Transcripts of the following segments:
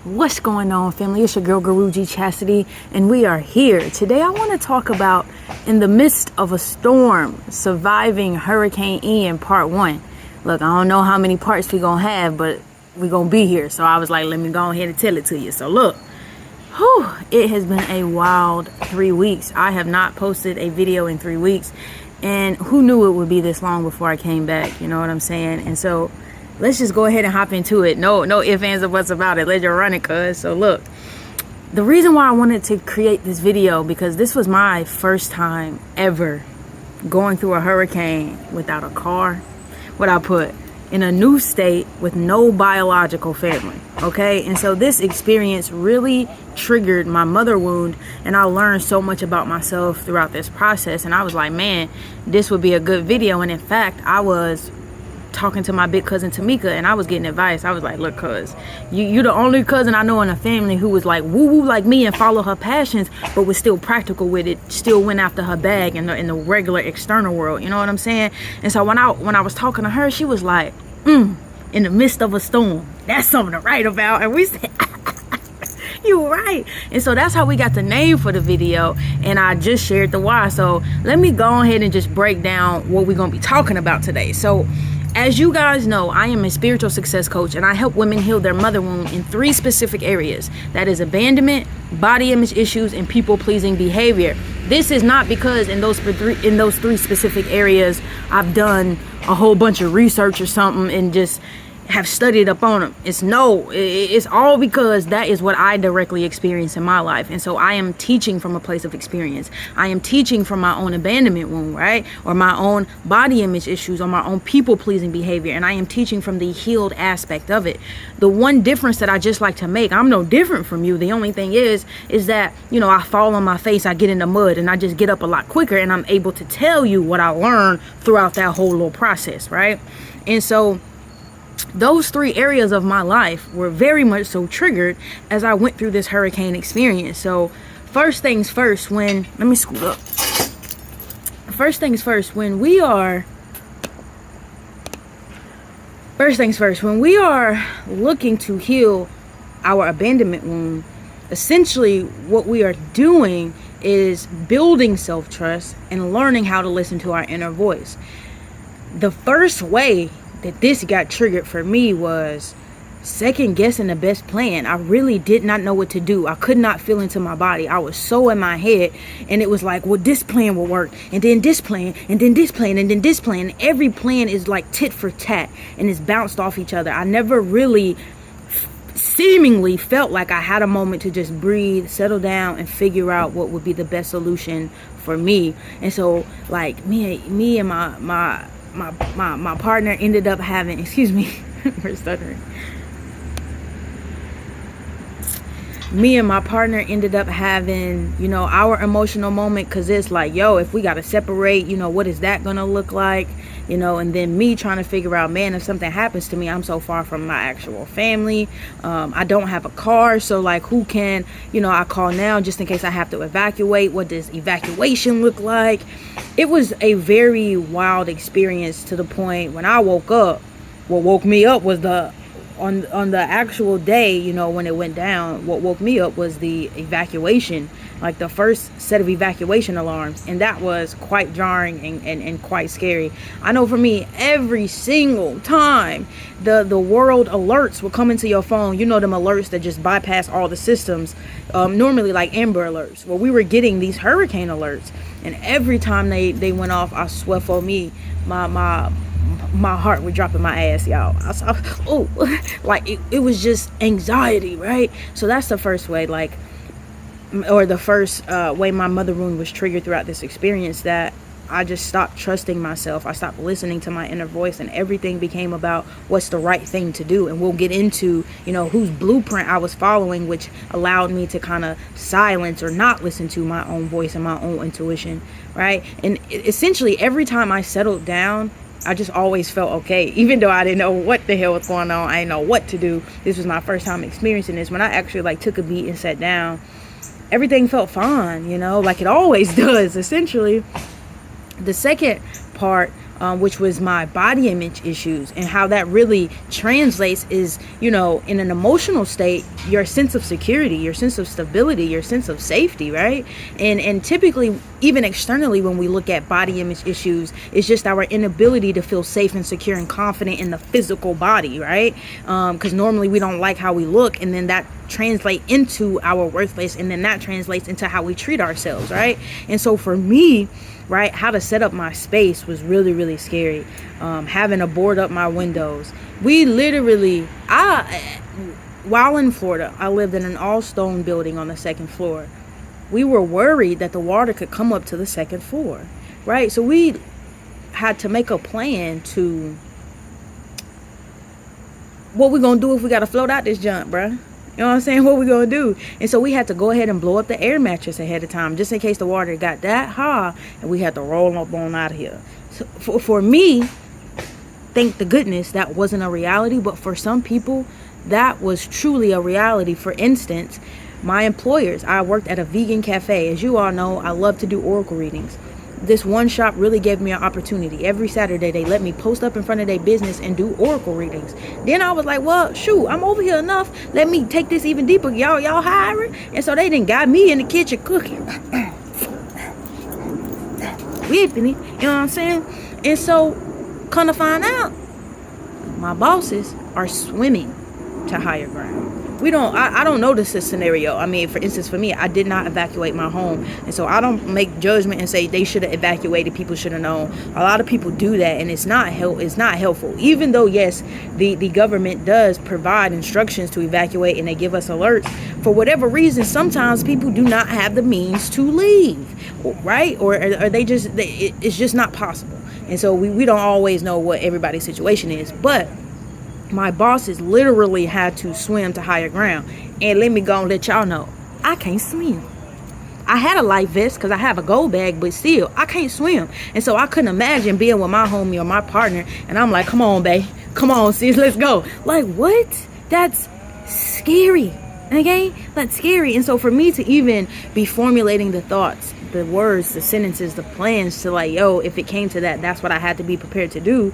What's going on, family? It's your girl Guruji Chastity, and we are here. Today I want to talk about, in the midst of a storm, surviving Hurricane Ian Part 1. Look, I don't know how many parts we gonna have, but we gonna be here. So I was like, let me go ahead and tell it to you. So look, it has been a wild 3 weeks. I have not posted a video in 3 weeks, and who knew it would be this long before I came back? You know what I'm saying? And so let's just go ahead and hop into it. No ifs, ands, or buts about it. Let's just run it, cuz. So look, the reason why I wanted to create this video, because this was my first time ever going through a hurricane without a car, what I put, in a new state with no biological family, okay? And so this experience really triggered my mother wound, and I learned so much about myself throughout this process. And I was like, man, this would be a good video. And in fact, I was talking to my big cousin Tamika, and I was getting advice. I was like, look, cuz, you the only cousin I know in a family who was like woo-woo like me and follow her passions, but was still practical with it, still went after her bag in the regular external world. You know what I'm saying? And so when I was talking to her, she was like, in the midst of a storm, that's something to write about. And we said, you right. And so that's how we got the name for the video, and I just shared the why. So let me go ahead and just break down what we're gonna be talking about today. So as you guys know, I am a spiritual success coach, and I help women heal their mother wound in 3 specific areas. That is abandonment, body image issues, and people-pleasing behavior. This is not because in those 3 specific areas I've done a whole bunch of research or something and just have studied up on them. It's all because that is what I directly experienced in my life. And so I am teaching from a place of experience. I am teaching from my own abandonment wound, right? Or my own body image issues, or my own people-pleasing behavior. And I am teaching from the healed aspect of it. The one difference that I just like to make, I'm no different from you. The only thing is that, you know, I fall on my face, I get in the mud, and I just get up a lot quicker, and I'm able to tell you what I learned throughout that whole little process, right? And so those 3 areas of my life were very much so triggered as I went through this hurricane experience. So first things first, when we are looking to heal our abandonment wound, essentially what we are doing is building self-trust and learning how to listen to our inner voice. The first way that this got triggered for me was second guessing the best plan. I really did not know what to do. I could not feel into my body. I was so in my head, and it was like, well, this plan will work, and then this plan, and then this plan, and then this plan. Every plan is like tit for tat, and it's bounced off each other. I never really seemingly felt like I had a moment to just breathe, settle down, and figure out what would be the best solution for me. And so like me and my partner ended up having, excuse me for stuttering. Me and my partner ended up having, you know, our emotional moment, because it's like, yo, if we got to separate, you know, what is that going to look like? You know, and then me trying to figure out, man, if something happens to me, I'm so far from my actual family. I don't have a car. So like, who can, you know, I call now just in case I have to evacuate? What does evacuation look like? It was a very wild experience, to the point when I woke up, what woke me up was on the actual day, you know, when it went down, what woke me up was the evacuation, like the first set of evacuation alarms. And that was quite jarring and quite scary. I know for me, every single time the world alerts will come into your phone, you know, them alerts that just bypass all the systems, normally like Amber alerts. Well, we were getting these hurricane alerts, and every time they went off, I swear for me, my heart would drop in my ass, y'all. Like it was just anxiety, right? So that's the first way, like, or the first way my mother wound was triggered throughout this experience, that I just stopped trusting myself. I stopped listening to my inner voice, and everything became about what's the right thing to do. And we'll get into, you know, whose blueprint I was following, which allowed me to kind of silence or not listen to my own voice and my own intuition, right? And essentially every time I settled down, I just always felt okay, even though I didn't know what the hell was going on. I didn't know what to do. This was my first time experiencing this. When I actually like took a beat and sat down, everything felt fine, you know, like it always does, essentially. The second part which was my body image issues, and how that really translates is, in an emotional state, your sense of security, your sense of stability, your sense of safety, right? And typically, even externally, when we look at body image issues, it's just our inability to feel safe and secure and confident in the physical body, right? Because normally we don't like how we look, and then that translate into our workplace, and then that translates into how we treat ourselves, right? And so for me, right, how to set up my space was really, really scary. Having to board up my windows. We literally, while in Florida, I lived in an all stone building on the second floor. We were worried that the water could come up to the second floor, right? So we had to make a plan to, what we gonna do if we gotta float out this junk, bruh? You know what I'm saying? What we gonna do? And so we had to go ahead and blow up the air mattress ahead of time, just in case the water got that high and we had to roll up on out of here. So for me, thank the goodness that wasn't a reality, but for some people, that was truly a reality. For instance, my employers, I worked at a vegan cafe. As you all know, I love to do oracle readings. This one shop really gave me an opportunity. Every Saturday, they let me post up in front of their business and do oracle readings. Then I was like, well, shoot, I'm over here enough. Let me take this even deeper. Y'all hiring? And so they done got me in the kitchen cooking. Whipping it. You know what I'm saying? And so, come to find out, my bosses are swimming to higher ground. I don't know this scenario. I mean, for instance, for me, I did not evacuate my home. And so I don't make judgment and say they should have evacuated. People should have known. A lot of people do that, and it's not helpful. Even though, yes, the government does provide instructions to evacuate and they give us alerts. For whatever reason, sometimes people do not have the means to leave, right? Or it's just not possible. And so we don't always know what everybody's situation is. But my bosses literally had to swim to higher ground. And let me go and let y'all know, I can't swim. I had a life vest because I have a gold bag, but still, I can't swim. And so I couldn't imagine being with my homie or my partner, and I'm like, come on, babe. Come on, sis, let's go. Like, what? That's scary. Okay? That's scary. And so for me to even be formulating the thoughts, the words, the sentences, the plans to like, yo, if it came to that, that's what I had to be prepared to do.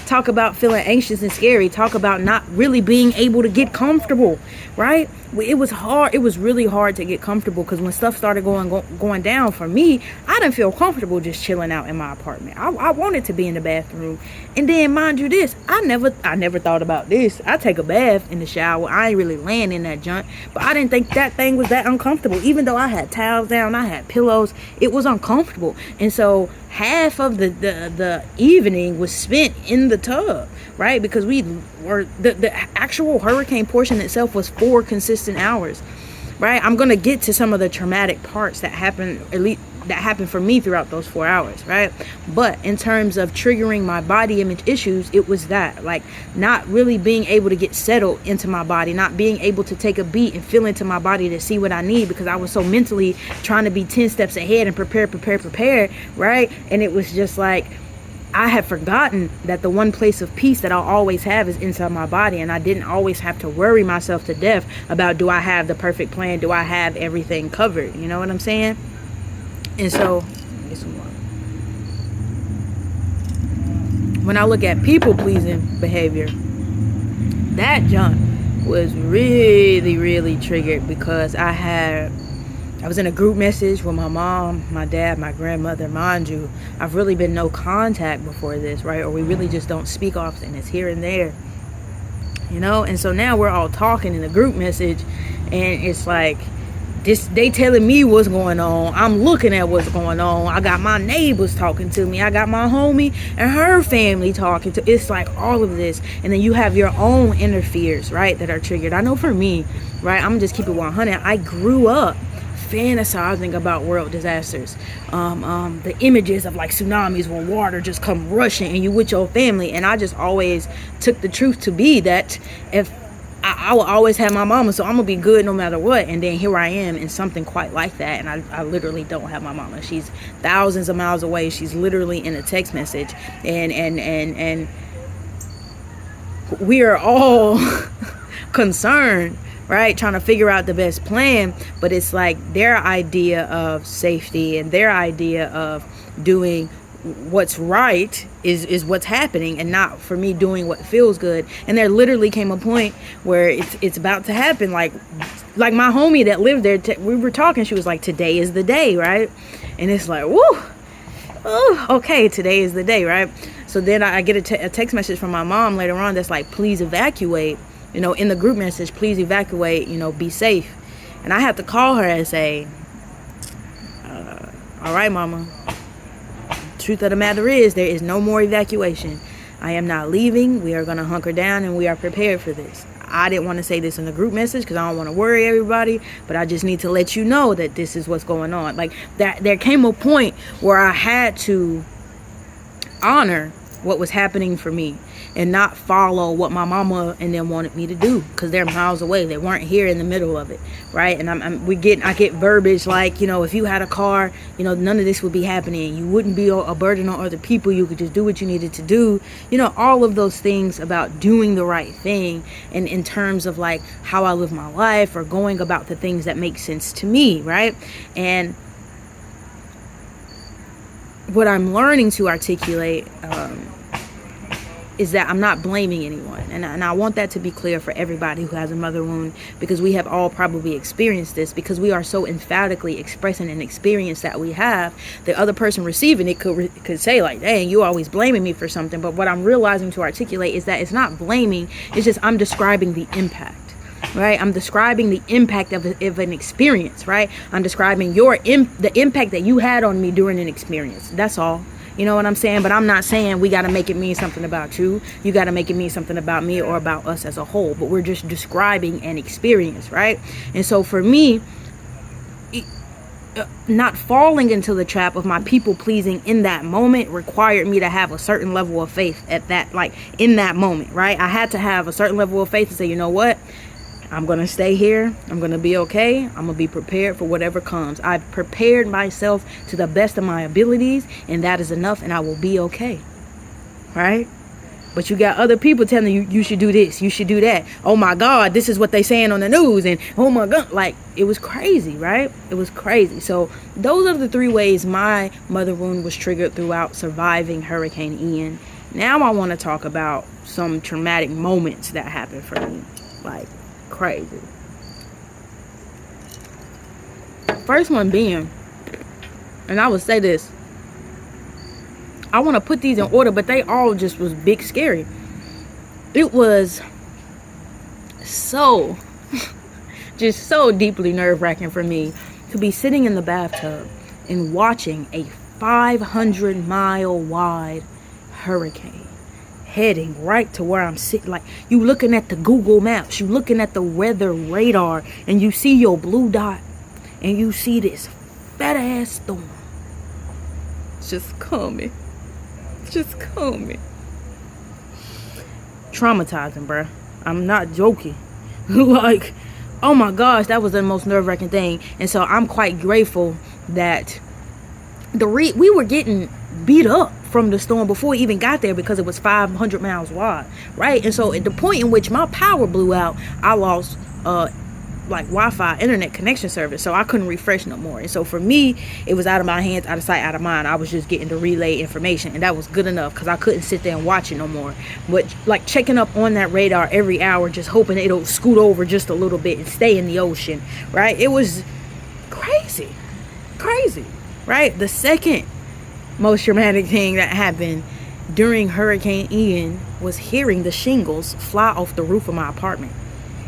Talk about feeling anxious and scary. Talk about not really being able to get comfortable, right? It was hard. It was really hard to get comfortable because when stuff started going down for me, I didn't feel comfortable just chilling out in my apartment. I wanted to be in the bathroom. And then, mind you, I never thought about this. I take a bath in the shower. I ain't really laying in that junk, but I didn't think that thing was that uncomfortable. Even though I had towels down, I had pillows, it was uncomfortable. And so half of the evening was spent in the tub, right? Because we were the actual hurricane portion itself was 4 consistent hours, right? I'm gonna get to some of the traumatic parts that happened, at least that happened for me throughout those 4 hours, right? But in terms of triggering my body image issues, it was that, like, not really being able to get settled into my body, not being able to take a beat and feel into my body to see what I need, because I was so mentally trying to be 10 steps ahead and prepare, right? And it was just like, I had forgotten that the one place of peace that I'll always have is inside my body, and I didn't always have to worry myself to death about, do I have the perfect plan? Do I have everything covered? You know what I'm saying? And so, when I look at people-pleasing behavior, that junk was really, really triggered because I was in a group message with my mom, my dad, my grandmother. Mind you, I've really been no contact before this, right? Or we really just don't speak often. It's here and there, you know? And so now we're all talking in a group message, and it's like, they telling me what's going on. I'm looking at what's going on. I got my neighbors talking to me. I got my homie and her family talking to. It's like all of this. And then you have your own inner fears, right, that are triggered. I know for me, right, I'm just keep it 100. I grew up fantasizing about world disasters, the images of like tsunamis where water just come rushing and you with your family. And I just always took the truth to be that if I will always have my mama, so I'm gonna be good no matter what. And then here I am in something quite like that, and I literally don't have my mama. She's thousands of miles away. She's literally in a text message, and we are all concerned, right, trying to figure out the best plan. But it's like their idea of safety and their idea of doing what's right is what's happening, and not for me doing what feels good. And there literally came a point where it's about to happen. Like my homie that lived there, we were talking, she was like, today is the day, right? And it's like, woo, oh, okay, today is the day, right? So then I get a text message from my mom later on that's like, please evacuate, in the group message, please evacuate, be safe. And I have to call her and say, all right, mama, truth of the matter is there is no more evacuation. I am not leaving. We are going to hunker down, and we are prepared for this. I didn't want to say this in the group message because I don't want to worry everybody, but I just need to let you know that this is what's going on. Like that, there came a point where I had to honor what was happening for me and not follow what my mama and them wanted me to do, because they're miles away. They weren't here in the middle of it, right? And I get verbiage like, if you had a car, none of this would be happening. You wouldn't be a burden on other people. You could just do what you needed to do. All of those things about doing the right thing, and in terms of like how I live my life, or going about the things that make sense to me, right? And what I'm learning to articulate is that I'm not blaming anyone. And I want that to be clear for everybody who has a mother wound, because we have all probably experienced this, because we are so emphatically expressing an experience that we have. The other person receiving it could say like, dang, you always blaming me for something. But what I'm realizing to articulate is that it's not blaming. It's just I'm describing the impact. Right? I'm describing the impact of an experience, right? I'm describing the impact that you had on me during an experience. That's all. You know what I'm saying? But I'm not saying we got to make it mean something about you. You got to make it mean something about me or about us as a whole. But we're just describing an experience, right? And so for me, not falling into the trap of my people pleasing in that moment required me to have a certain level of faith at that, like in that moment, right? I had to have a certain level of faith to say, you know what? I'm going to stay here. I'm going to be okay. I'm going to be prepared for whatever comes. I've prepared myself to the best of my abilities, and that is enough, and I will be okay. Right? But you got other people telling you, you should do this, you should do that. Oh my God, this is what they saying on the news. And oh my God, like it was crazy, right? It was crazy. So those are the 3 ways my mother wound was triggered throughout surviving Hurricane Ian. Now I want to talk about some traumatic moments that happened for me. Like, crazy. First one being, and I would say this, I want to put these in order, but they all just was big scary. It was so just so deeply nerve-wracking for me to be sitting in the bathtub and watching a 500-mile wide hurricane heading right to where I'm sitting. Like, you looking at the Google Maps, you looking at the weather radar, and you see your blue dot, and you see this fat ass storm just coming. Traumatizing, bruh. I'm not joking. Like, oh my gosh, that was the most nerve-wracking thing. And so I'm quite grateful that we were getting beat up from the storm before we even got there, because it was 500 miles wide, right? And so at the point in which my power blew out, I lost like Wi-Fi internet connection service, so I couldn't refresh no more. And so for me, it was out of my hands, out of sight, out of mind. I was just getting to relay information, and that was good enough, because I couldn't sit there and watch it no more. But like checking up on that radar every hour, just hoping it'll scoot over just a little bit and stay in the ocean, right? It was crazy, right? The second most traumatic thing that happened during Hurricane Ian was hearing the shingles fly off the roof of my apartment.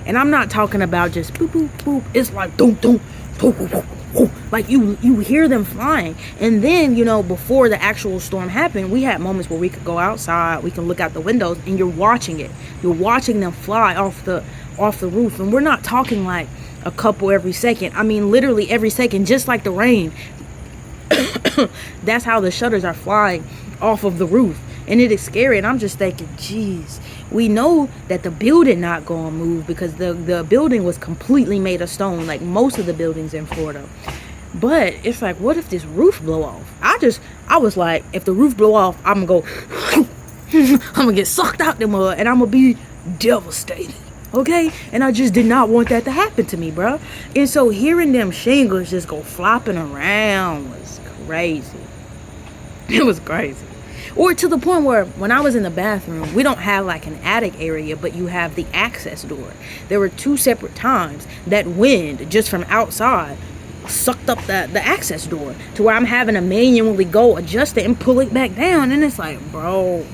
And I'm not talking about just boop, boop, boop. It's like boom, boom, boom, boom, boom, boom. Like you hear them flying. And then, before the actual storm happened, we had moments where we could go outside, we can look out the windows, and you're watching it. You're watching them fly off the roof. And we're not talking like a couple every second. I mean, literally every second, just like the rain. That's how the shutters are flying off of the roof. And it is scary. And I'm just thinking, geez, we know that the building not gonna move, because the building was completely made of stone, like most of the buildings in Florida. But it's like, what if this roof blow off? I was like, if the roof blow off, I'm gonna go I'm gonna get sucked out the mud, and I'm gonna be devastated. Okay? And I just did not want that to happen to me, bro. And so hearing them shingles just go flopping around was crazy. It was crazy. Or to the point where when I was in the bathroom, we don't have like an attic area, but you have the access door. There were 2 separate times that wind just from outside sucked up the access door to where I'm having to manually go adjust it and pull it back down. And it's like, bro,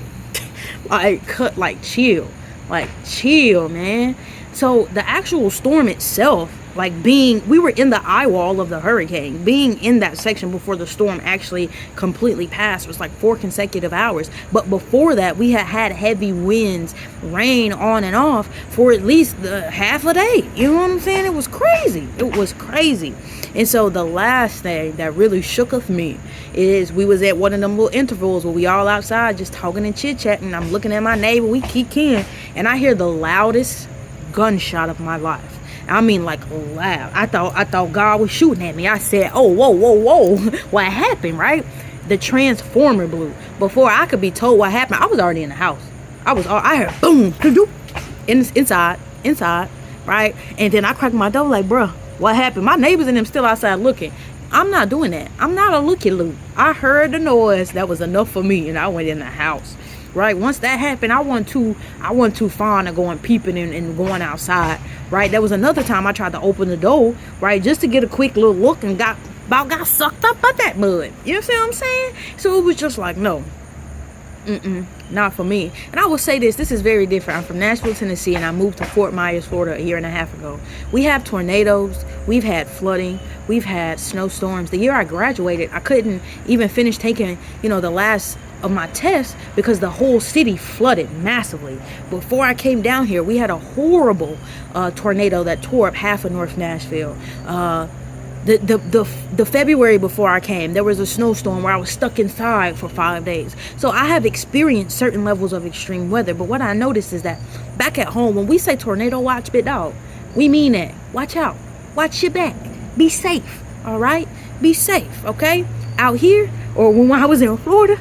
chill, man. So the actual storm itself, we were in the eye wall of the hurricane. Being in that section before the storm actually completely passed was like 4 consecutive hours. But before that, we had heavy winds, rain on and off for at least half a day. You know what I'm saying? It was crazy. And so the last thing that really shooketh me is we was at one of them little intervals where we all outside just talking and chit-chatting. I'm looking at my neighbor, we keep in, and I hear the loudest gunshot of my life. I mean, like, loud. I thought God was shooting at me. I said, oh, whoa. What happened, right? The transformer blew. Before I could be told what happened, I was already in the house. I heard boom, inside, right? And then I cracked my door like, bruh, what happened? My neighbors and them still outside looking. I'm not doing that. I'm not a looky-loo. I heard the noise. That was enough for me, and I went in the house. Right, once that happened, I wasn't too fond of going peeping and going outside. Right, there was another time I tried to open the door, right, just to get a quick little look, and got sucked up by that mud. You see what I'm saying? So it was just like, no, not for me. And I will say this is very different. I'm from Nashville, Tennessee, and I moved to Fort Myers, Florida a year and a half ago. We have tornadoes, we've had flooding, we've had snowstorms. The year I graduated, I couldn't even finish taking, the last of my test because the whole city flooded massively. Before I came down here, we had a horrible tornado that tore up half of North Nashville. The February before I came, there was a snowstorm where I was stuck inside for 5 days. So I have experienced certain levels of extreme weather. But what I noticed is that back at home, when we say tornado watch, big dog, we mean that. Watch out. Watch your back. Be safe. All right? Be safe. Okay? Out here, or when I was in Florida,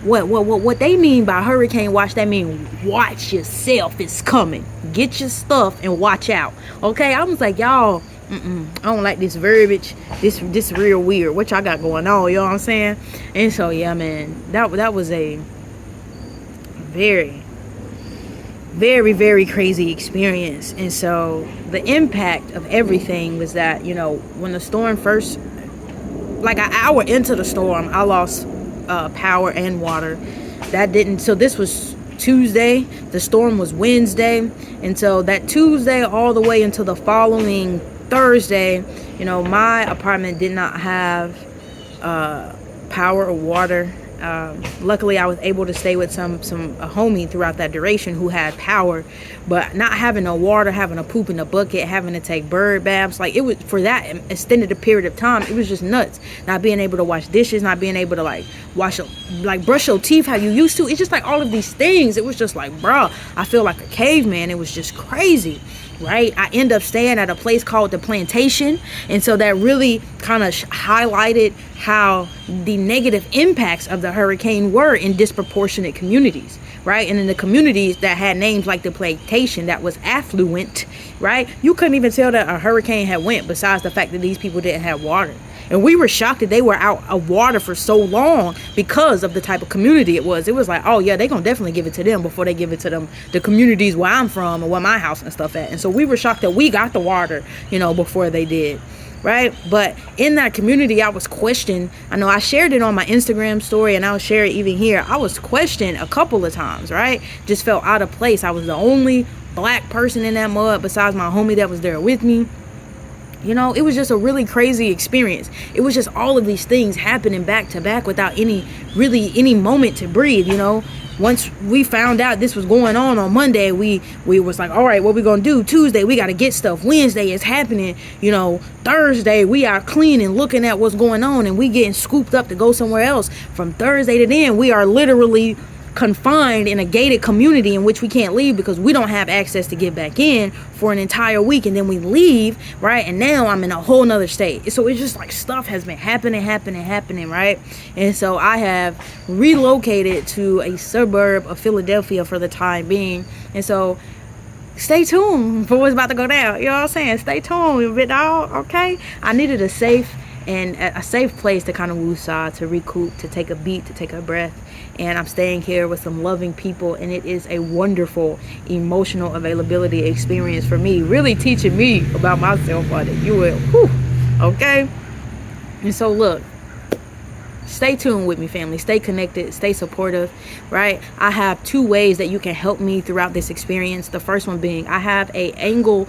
what they mean by hurricane watch, that mean watch yourself, it's coming. Get your stuff and watch out. Okay? I was like, y'all, I don't like this verbiage. This real weird. What y'all got going on? You know what I'm saying? And so yeah, man, that was a very, very, very crazy experience. And so the impact of everything was that, when the storm first, like an hour into the storm, I lost power and water. So this was Tuesday. The storm was Wednesday. And so that Tuesday all the way until the following Thursday, my apartment did not have power or water. Luckily, I was able to stay with a homie throughout that duration who had power, but not having no water, having to poop in a bucket, having to take bird baths, like it was for that extended a period of time. It was just nuts. Not being able to wash dishes, not being able to brush your teeth how you used to. It's just like all of these things. It was just like, bro, I feel like a caveman. It was just crazy. Right, I end up staying at a place called the Plantation, and so that really kind of highlighted how the negative impacts of the hurricane were in disproportionate communities, right? And in the communities that had names like the Plantation, that was affluent, right, you couldn't even tell that a hurricane had went, besides the fact that these people didn't have water. And we were shocked that they were out of water for so long because of the type of community it was. It was like, oh yeah, they're going to definitely give it to them before they give it to the communities where I'm from and where my house and stuff at. And so we were shocked that we got the water, before they did. Right? But in that community, I was questioned. I know I shared it on my Instagram story, and I'll share it even here. I was questioned a couple of times, right? Just felt out of place. I was the only black person in that mud besides my homie that was there with me. It was just a really crazy experience. It was just all of these things happening back to back without any moment to breathe, Once we found out this was going on Monday, we was like, all right, what we gonna do? Tuesday, we got to get stuff. Wednesday is happening. Thursday, we are cleaning, looking at what's going on, and we getting scooped up to go somewhere else. From Thursday to then, we are literally confined in a gated community in which we can't leave because we don't have access to get back in for an entire week, and then we leave, right? And now I'm in a whole nother state. So it's just like stuff has been happening, right? And so I have relocated to a suburb of Philadelphia for the time being. And so stay tuned for what's about to go down. You know what I'm saying? Stay tuned, big dog. Okay, I needed a safe and a safe place to kind of woosah, to recoup, to take a beat, to take a breath. And I'm staying here with some loving people, and it is a wonderful emotional availability experience for me, really teaching me about myself on it. You will. Whew. Okay. And so look, stay tuned with me, family. Stay connected, stay supportive, right? I have 2 ways that you can help me throughout this experience. The first one being, I have an angel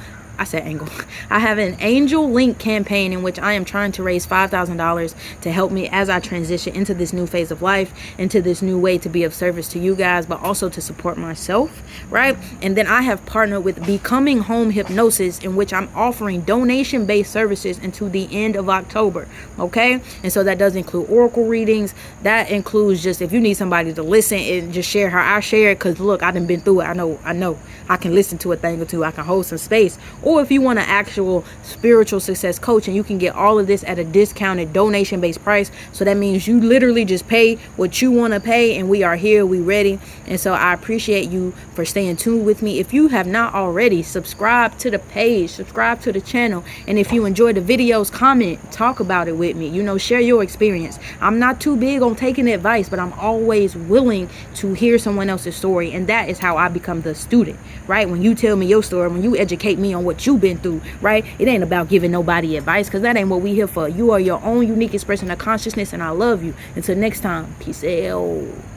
link campaign in which I am trying to raise $5,000 to help me as I transition into this new phase of life, into this new way to be of service to you guys, but also to support myself, right? And then I have partnered with Becoming Home Hypnosis, in which I'm offering donation-based services until the end of October, okay? And so that does include oracle readings. That includes just if you need somebody to listen and just share how I share it, because look, I done been through it. I know I can listen to a thing or two. I can hold some space. Or if you want an actual spiritual success coach, and you can get all of this at a discounted donation-based price. So that means you literally just pay what you want to pay, and we are here, we ready. And so I appreciate you for staying tuned with me. If you have not already, subscribe to the page, subscribe to the channel. And if you enjoy the videos, comment, talk about it with me. Share your experience. I'm not too big on taking advice, but I'm always willing to hear someone else's story. And that is how I become the student, right? When you tell me your story, when you educate me on what you've been through, right? It ain't about giving nobody advice, because that ain't what we here for. You are your own unique expression of consciousness, and I love you. Until next time, peace out.